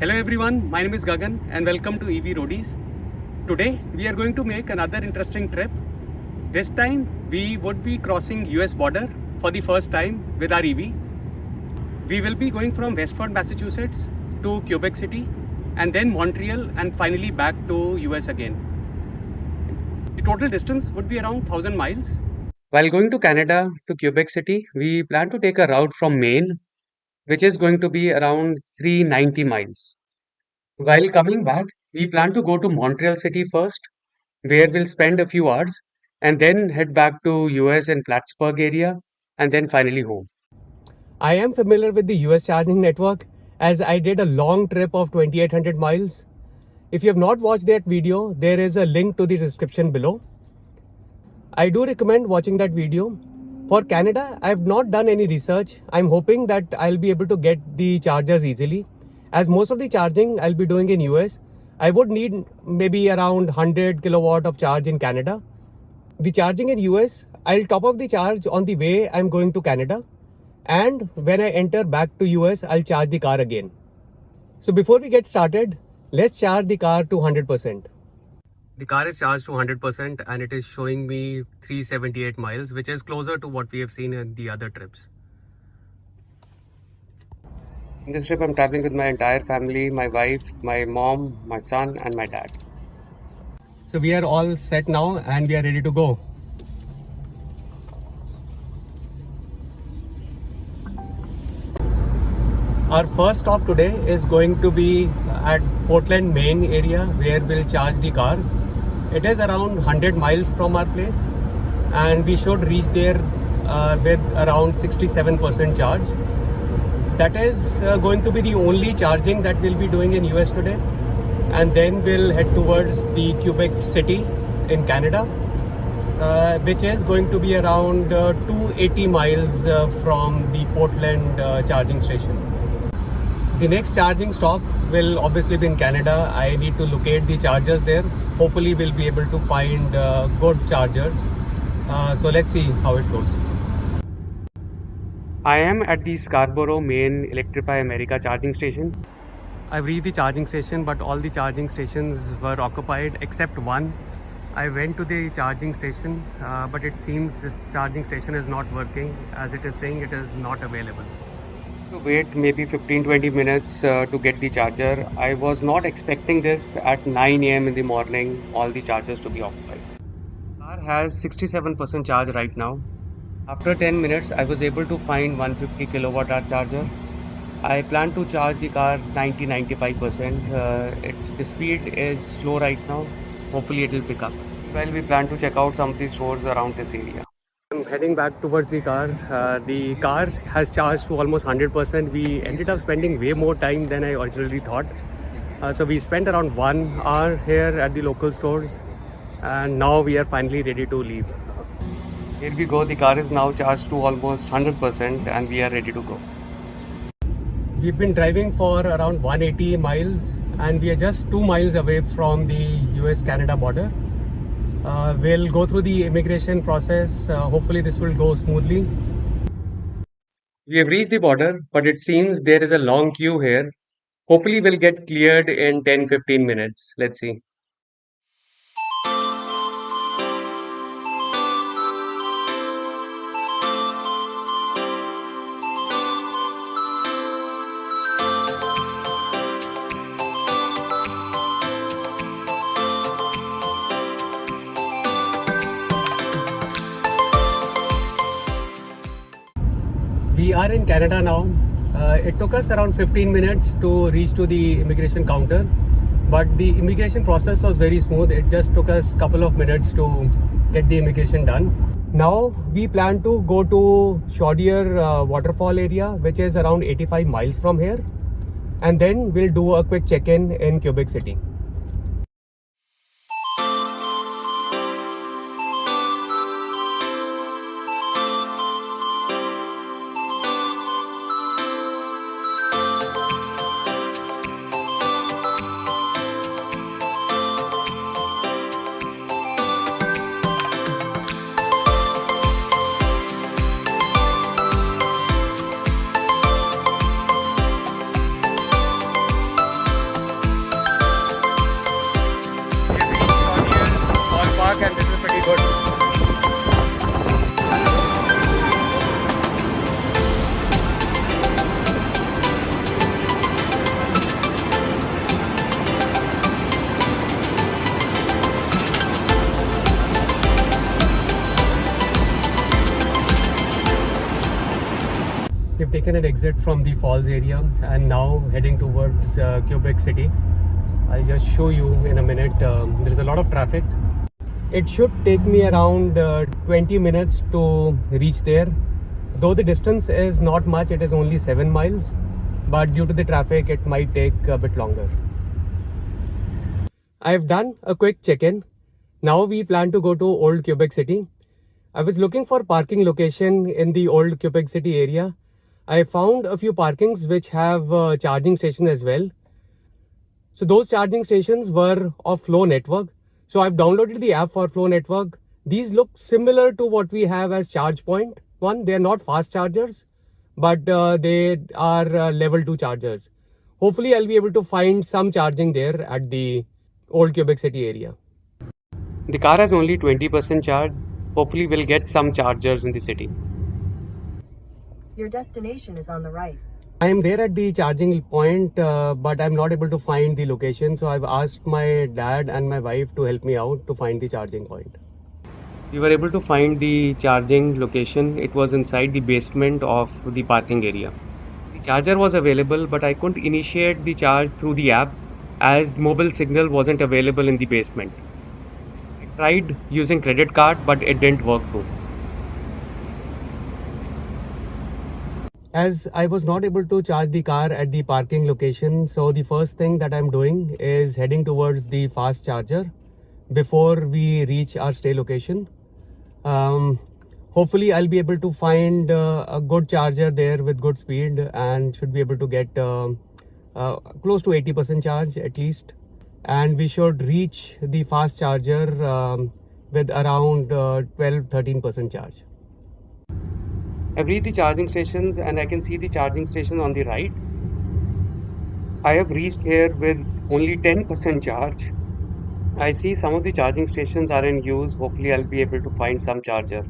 Hello everyone, my name is Gagan and welcome to EV Roadies. Today we are going to make another interesting trip. This time we would be crossing US border for the first time with our EV. We will be going from Westford, Massachusetts to Quebec City and then Montreal and finally back to US again. The total distance would be around 1000 miles. While going to Canada to Quebec City, we plan to take a route from Maine, which is going to be around 390 miles. While coming back, we plan to go to Montreal City first, where we'll spend a few hours and then head back to US and Plattsburgh area and then finally home. I am familiar with the US charging network as I did a long trip of 2800 miles. If you have not watched that video, there is a link to the description below. I do recommend watching that video. For Canada, I have not done any research. I'm hoping that I'll be able to get the chargers easily. As most of the charging I'll be doing in US, I would need maybe around 100 kilowatt of charge in Canada. The charging in US, I'll top up the charge on the way I'm going to Canada. And when I enter back to US, I'll charge the car again. So before we get started, let's charge the car to 100%. The car is charged to 100% and it is showing me 378 miles, which is closer to what we have seen in the other trips. In this trip, I'm traveling with my entire family, my wife, my mom, my son, and my dad. So we are all set now and we are ready to go. Our first stop today is going to be at Portland, Maine area, where we'll charge the car. It is around 100 miles from our place and we should reach there with around 67% charge. That is going to be the only charging that we'll be doing in US today, and then we'll head towards the Quebec City in Canada, which is going to be around 280 miles from the Portland charging station. The next charging stop will obviously be in Canada. I need to locate the chargers there. Hopefully we'll be able to find good chargers. So let's see how it goes. I am at the Scarborough, Maine Electrify America charging station. I've reached the charging station, but all the charging stations were occupied except one. I went to the charging station, but it seems this charging station is not working, as it is saying it is not available. To wait maybe 15-20 minutes to get the charger. I was not expecting this at 9 a.m. in the morning, all the chargers to be occupied. Car has 67% charge right now. After 10 minutes, I was able to find 150 kilowatt hour charger. I plan to charge the car 90-95%. The speed is slow right now. Hopefully it will pick up. Well, we plan to check out some of the stores around this area. I'm heading back towards the car. The car has charged to almost 100%. We ended up spending way more time than I originally thought. So we spent around 1 hour here at the local stores and now we are finally ready to leave. Here we go. The car is now charged to almost 100% and we are ready to go. We've been driving for around 180 miles and we are just 2 miles away from the US-Canada border. We'll go through the immigration process. Hopefully this will go smoothly. We have reached the border, but it seems there is a long queue here. Hopefully we'll get cleared in 10-15 minutes. Let's see. We are in Canada now. It took us around 15 minutes to reach to the immigration counter, but the immigration process was very smooth. It just took us a couple of minutes to get the immigration done. Now we plan to go to Chaudière waterfall area, which is around 85 miles from here, and then we'll do a quick check-in in Quebec City. taken an exit from the falls area and now heading towards Quebec City. I'll just show you in a minute. There is a lot of traffic. It should take me around 20 minutes to reach there. Though the distance is not much, it is only 7 miles. But due to the traffic, it might take a bit longer. I've done a quick check-in. Now we plan to go to Old Quebec City. I was looking for parking location in the Old Quebec City area. I found a few parkings which have charging stations as well. So those charging stations were of Flow Network. So I've downloaded the app for Flow Network. These look similar to what we have as ChargePoint. One, they're not fast chargers, but they are level 2 chargers. Hopefully I'll be able to find some charging there at the Old Quebec City area. The car has only 20% charge. Hopefully we'll get some chargers in the city. Your destination is on the right. I am there at the charging point, but I'm not able to find the location. So I've asked my dad and my wife to help me out to find the charging point. We were able to find the charging location. It was inside the basement of the parking area. The charger was available, but I couldn't initiate the charge through the app as the mobile signal wasn't available in the basement. I tried using credit card, but it didn't work too. As I was not able to charge the car at the parking location, so the first thing that I'm doing is heading towards the fast charger before we reach our stay location. Hopefully I'll be able to find a good charger there with good speed and should be able to get close to 80% charge at least. And we should reach the fast charger with around 12-13% charge. I've reached the charging stations and I can see the charging station on the right. I have reached here with only 10% charge. I see some of the charging stations are in use. Hopefully I'll be able to find some charger.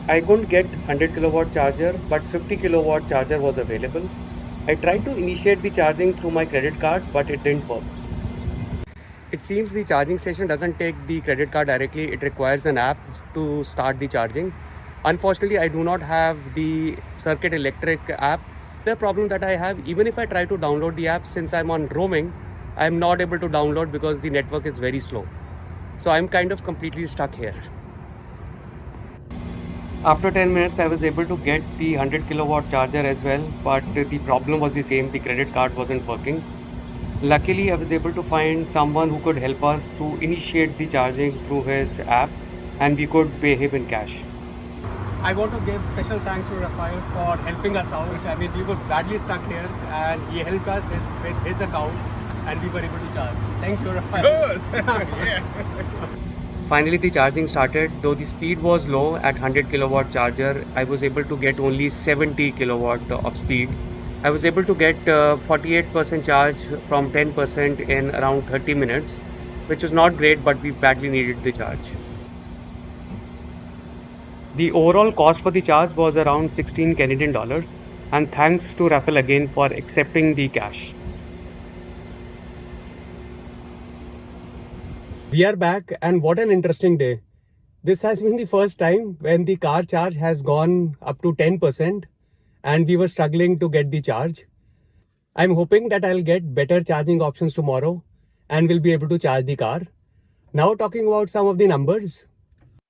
I couldn't get 100 kilowatt charger, but 50 kilowatt charger was available. I tried to initiate the charging through my credit card, but it didn't work. It seems the charging station doesn't take the credit card directly. It requires an app to start the charging. Unfortunately, I do not have the Circuit Electric app. The problem that I have, even if I try to download the app, since I'm on roaming, I'm not able to download because the network is very slow. So I'm kind of completely stuck here. After 10 minutes, I was able to get the 100 kilowatt charger as well, but the problem was the same. The credit card wasn't working. Luckily, I was able to find someone who could help us to initiate the charging through his app, and we could pay him in cash. I want to give special thanks to Rafael for helping us out. I mean, we were badly stuck here and he helped us with his account and we were able to charge. Thank you, Rafael. Good. Yeah. Finally, the charging started. Though the speed was low at 100 kilowatt charger, I was able to get only 70 kilowatt of speed. I was able to get 48% charge from 10% in around 30 minutes, which was not great, but we badly needed the charge. The overall cost for the charge was around 16 Canadian dollars, and thanks to Rafael again for accepting the cash. We are back, and what an interesting day. This has been the first time when the car charge has gone up to 10% and we were struggling to get the charge. I'm hoping that I'll get better charging options tomorrow and will be able to charge the car. Now talking about some of the numbers.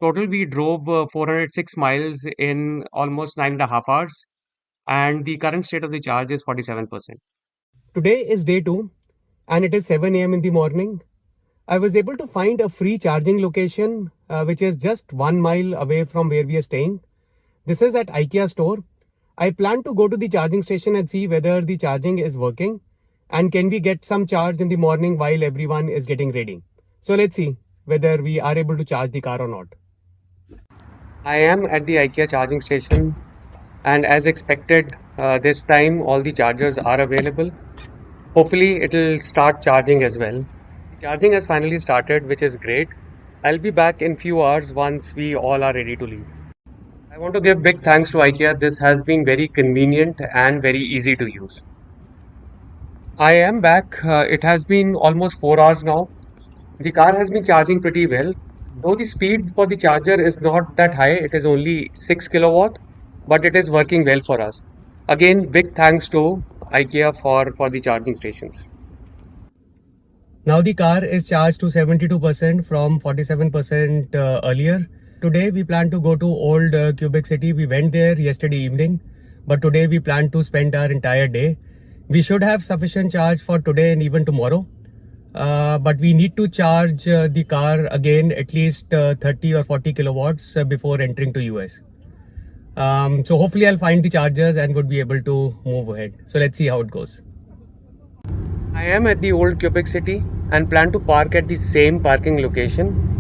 Total, we drove 406 miles in almost 9.5 hours, and the current state of the charge is 47%. Today is day 2, and it is 7 a.m. in the morning. I was able to find a free charging location, which is just 1 mile away from where we are staying. This is at IKEA store. I plan to go to the charging station and see whether the charging is working, and can we get some charge in the morning while everyone is getting ready. So let's see whether we are able to charge the car or not. I am at the IKEA charging station, and as expected, this time all the chargers are available. Hopefully, it'll start charging as well. The charging has finally started, which is great. I'll be back in few hours once we all are ready to leave. I want to give big thanks to IKEA. This has been very convenient and very easy to use. I am back. It has been almost 4 hours now. The car has been charging pretty well. Though the speed for the charger is not that high, it is only 6 kilowatt. but it is working well for us. Again, big thanks to IKEA for the charging stations. Now the car is charged to 72% from 47% earlier. Today we plan to go to old Quebec City. We went there yesterday evening, but today we plan to spend our entire day. We should have sufficient charge for today and even tomorrow. But we need to charge the car again at least 30 or 40 kilowatts before entering to US. So hopefully I'll find the chargers and would be able to move ahead. So let's see how it goes. I am at the old Quebec City and plan to park at the same parking location.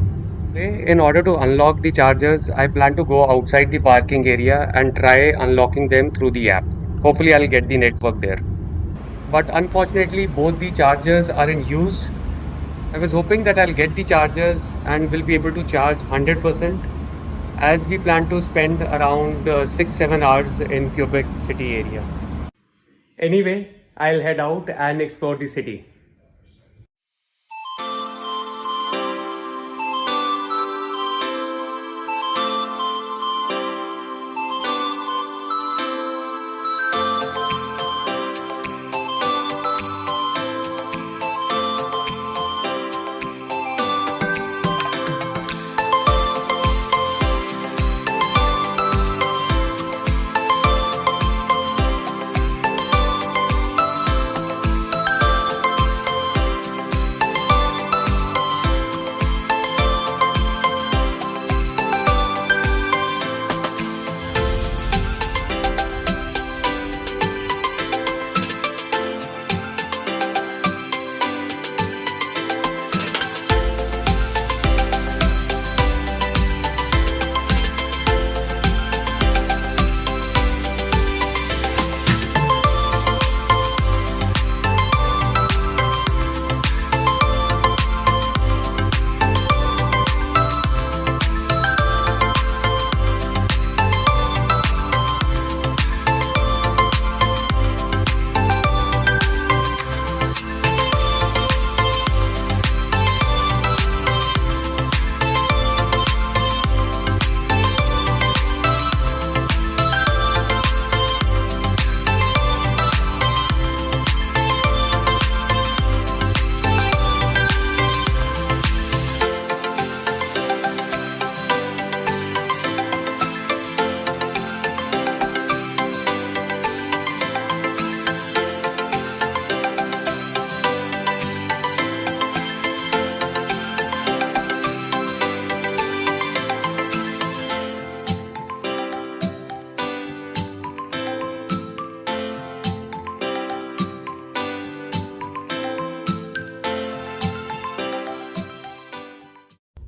In order to unlock the chargers, I plan to go outside the parking area and try unlocking them through the app. Hopefully I'll get the network there. But unfortunately, both the chargers are in use. I was hoping that I'll get the chargers and will be able to charge 100% as we plan to spend around 6-7 hours in Quebec City area. Anyway, I'll head out and explore the city.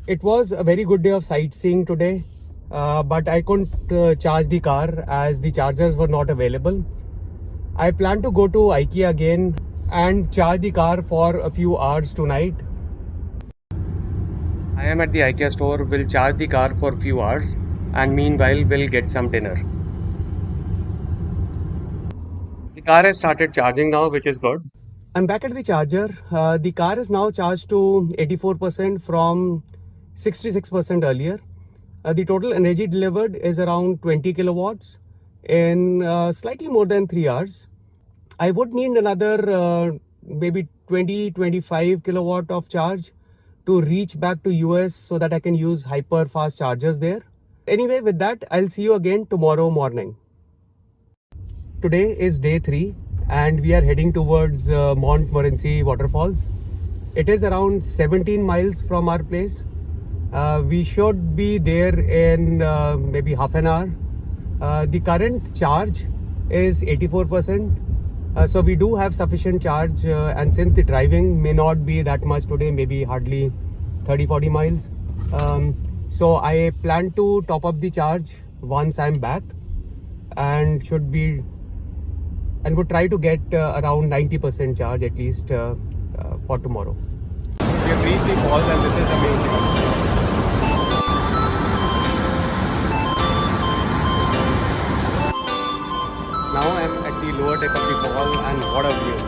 It was a very good day of sightseeing today, but I couldn't charge the car as the chargers were not available. I plan to go to IKEA again and charge the car for a few hours tonight. I am at the IKEA store, will charge the car for a few hours and meanwhile we'll get some dinner. The car has started charging now, which is good. I'm back at the charger. The car is now charged to 84% from 66% earlier. The total energy delivered is around 20 kilowatts in slightly more than 3 hours. I would need another maybe 20-25 kilowatt of charge to reach back to US so that I can use hyper fast chargers there. Anyway, with that, I'll see you again tomorrow morning. Today is day 3 and we are heading towards Montmorency waterfalls. It is around 17 miles from our place. We should be there in maybe half an hour. The current charge is 84%. So we do have sufficient charge and since the driving may not be that much today, maybe hardly 30-40 miles. So I plan to top up the charge once I'm back and would try to get around 90% charge at least for tomorrow. We have reached the falls and this is amazing. Now I'm at the lower deck of the fall and what a view.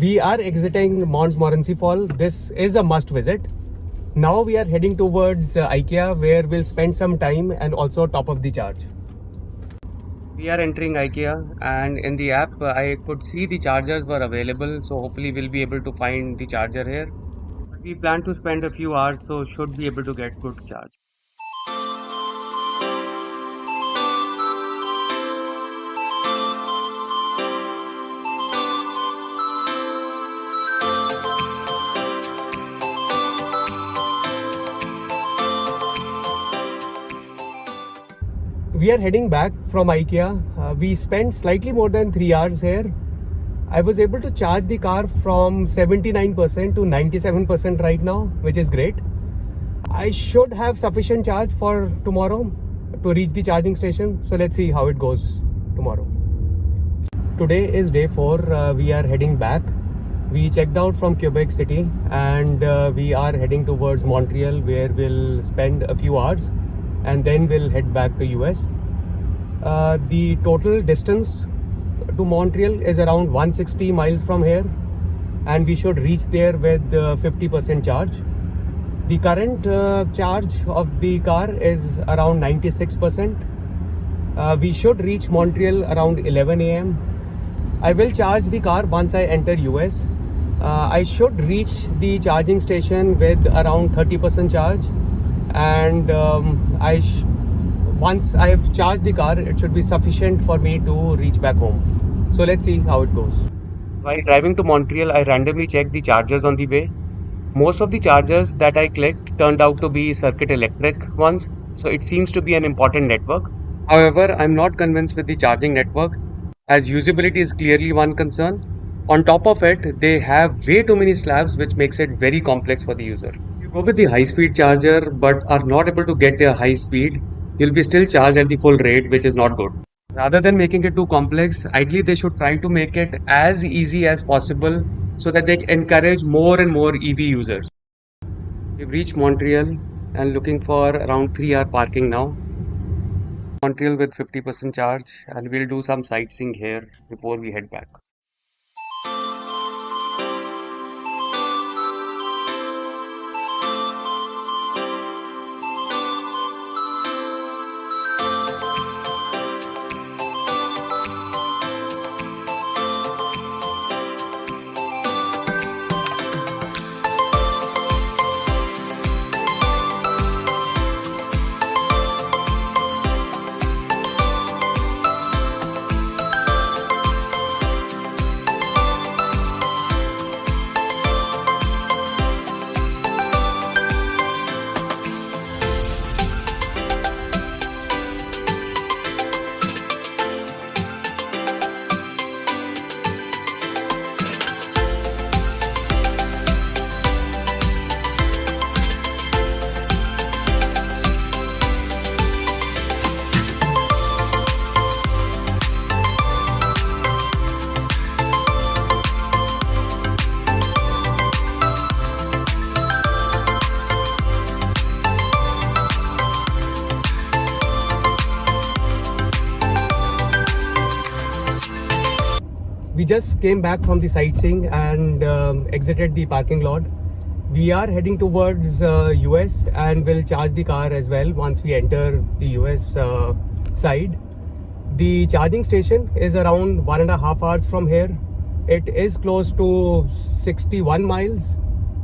We are exiting Mount Morency Fall. This is a must visit. Now we are heading towards IKEA, where we'll spend some time and also top up the charge. We are entering IKEA, and in the app I could see the chargers were available, so hopefully we'll be able to find the charger here. We plan to spend a few hours, so should be able to get good charge. We are heading back from IKEA. We spent slightly more than 3 hours here. I was able to charge the car from 79% to 97% right now, which is great. I should have sufficient charge for tomorrow to reach the charging station. So let's see how it goes tomorrow. Today is day 4. We are heading back. We checked out from Quebec City and we are heading towards Montreal, where we'll spend a few hours and then we'll head back to US. The total distance to Montreal is around 160 miles from here, and we should reach there with 50% charge. The current charge of the car is around 96%. We should reach Montreal around 11 a.m. I will charge the car once I enter US. I should reach the charging station with around 30% charge, and once I have charged the car, it should be sufficient for me to reach back home. So let's see how it goes. While driving to Montreal, I randomly checked the chargers on the way. Most of the chargers that I clicked turned out to be circuit electric ones, so it seems to be an important network. However, I'm not convinced with the charging network, as usability is clearly one concern. On top of it, they have way too many slabs, which makes it very complex for the user. If you go with the high speed charger but are not able to get a high speed, you'll be still charged at the full rate, which is not good. Rather than making it too complex, ideally they should try to make it as easy as possible so that they encourage more and more EV users. We've reached Montreal and looking for around 3 hour parking now. Montreal with 50% charge, and we'll do some sightseeing here before we head back. We just came back from the sightseeing and exited the parking lot. We are heading towards US and will charge the car as well once we enter the US side. The charging station is around 1.5 hours from here. It is close to 61 miles,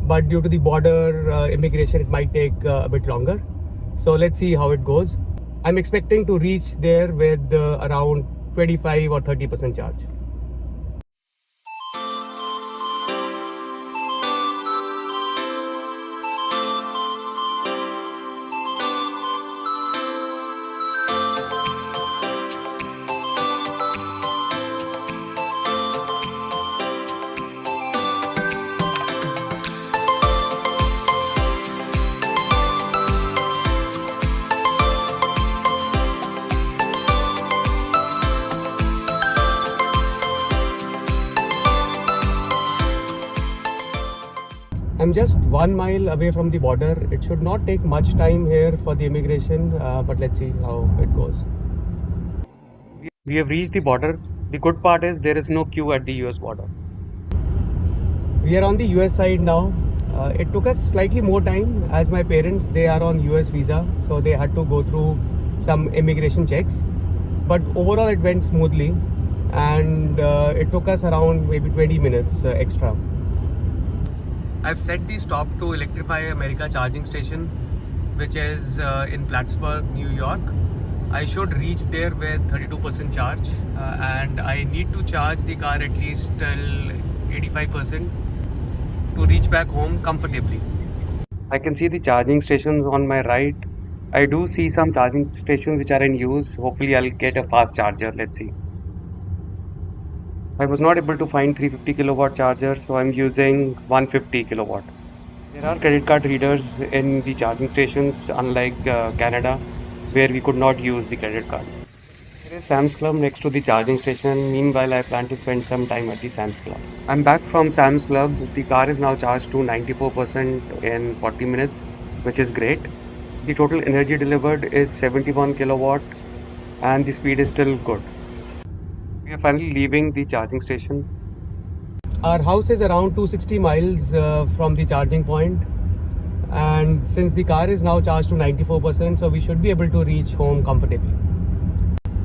but due to the border immigration, it might take a bit longer. So let's see how it goes. I'm expecting to reach there with around 25 or 30% charge. I'm just 1 mile away from the border. It should not take much time here for the immigration, but let's see how it goes. We have reached the border. The good part is there is no queue at the US border. We are on the US side now. It took us slightly more time as my parents, they are on US visa, so they had to go through some immigration checks. But overall it went smoothly, and it took us around maybe 20 minutes extra. I've set the stop to Electrify America charging station, which is in Plattsburgh, New York. I should reach there with 32% charge, and I need to charge the car at least till 85% to reach back home comfortably. I can see the charging stations on my right. I do see some charging stations which are in use. Hopefully, I'll get a fast charger. Let's see. I was not able to find 350 kilowatt charger, so I'm using 150 kilowatt. There are credit card readers in the charging stations, unlike Canada, where we could not use the credit card. There is Sam's Club next to the charging station. Meanwhile, I plan to spend some time at the Sam's Club. I'm back from Sam's Club. The car is now charged to 94% in 40 minutes, which is great. The total energy delivered is 71 kilowatt, and the speed is still good. We are finally leaving the charging station. Our house is around 260 miles from the charging point, and since the car is now charged to 94%, so we should be able to reach home comfortably.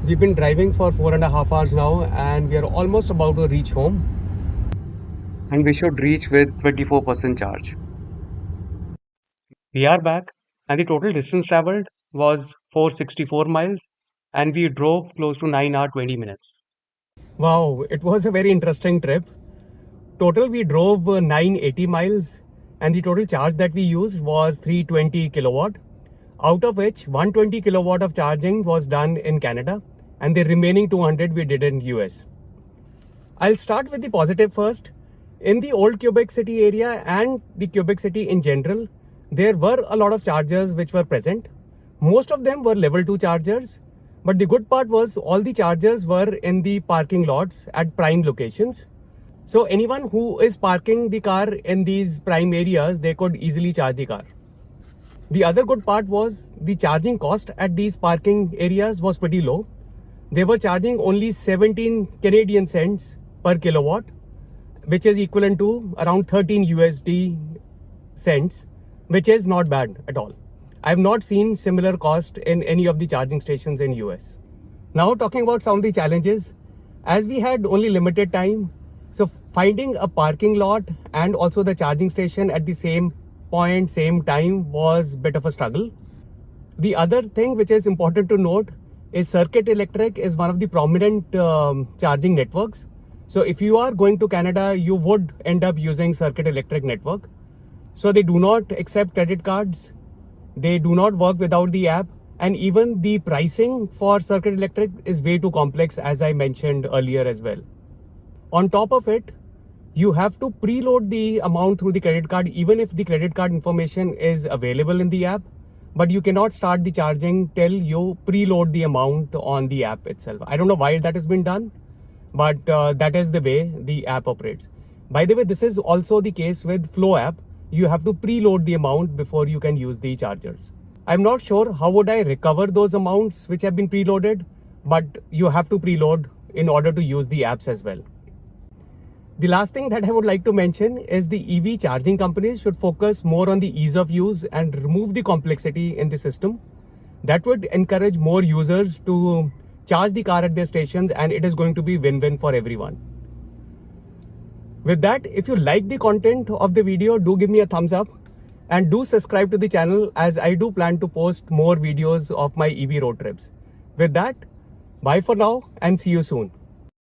We've been driving for 4.5 hours now, and we are almost about to reach home. And we should reach with 24% charge. We are back, and the total distance traveled was 464 miles, and we drove close to 9 hours 20 minutes. Wow, it was a very interesting trip. Total we drove 980 miles, and the total charge that we used was 320 kilowatt, out of which 120 kilowatt of charging was done in Canada, and the remaining 200 we did in US. I'll start with the positive first. In the old Quebec City area and the Quebec City in general, there were a lot of chargers which were present. Most of them were level 2 chargers, but the good part was all the chargers were in the parking lots at prime locations. So anyone who is parking the car in these prime areas, they could easily charge the car. The other good part was the charging cost at these parking areas was pretty low. They were charging only 17 Canadian cents per kilowatt, which is equivalent to around 13 USD cents, which is not bad at all. I have not seen similar cost in any of the charging stations in US. Now talking about some of the challenges, as we had only limited time, so finding a parking lot and also the charging station at the same point, same time was a bit of a struggle. The other thing which is important to note is Circuit Electric is one of the prominent charging networks. So if you are going to Canada, you would end up using Circuit Electric network. So they do not accept credit cards. They do not work without the app. And even the pricing for Circuit Electric is way too complex, as I mentioned earlier as well. On top of it, you have to preload the amount through the credit card, even if the credit card information is available in the app. But you cannot start the charging till you preload the amount on the app itself. I don't know why that has been done, but that is the way the app operates. By the way, this is also the case with Flow app. You have to preload the amount before you can use the chargers. I'm not sure how would I recover those amounts which have been preloaded, but you have to preload in order to use the apps as well. The last thing that I would like to mention is the EV charging companies should focus more on the ease of use and remove the complexity in the system. That would encourage more users to charge the car at their stations, and it is going to be win-win for everyone. With that, if you like the content of the video, do give me a thumbs up and do subscribe to the channel, as I do plan to post more videos of my EV road trips. With that, bye for now and see you soon.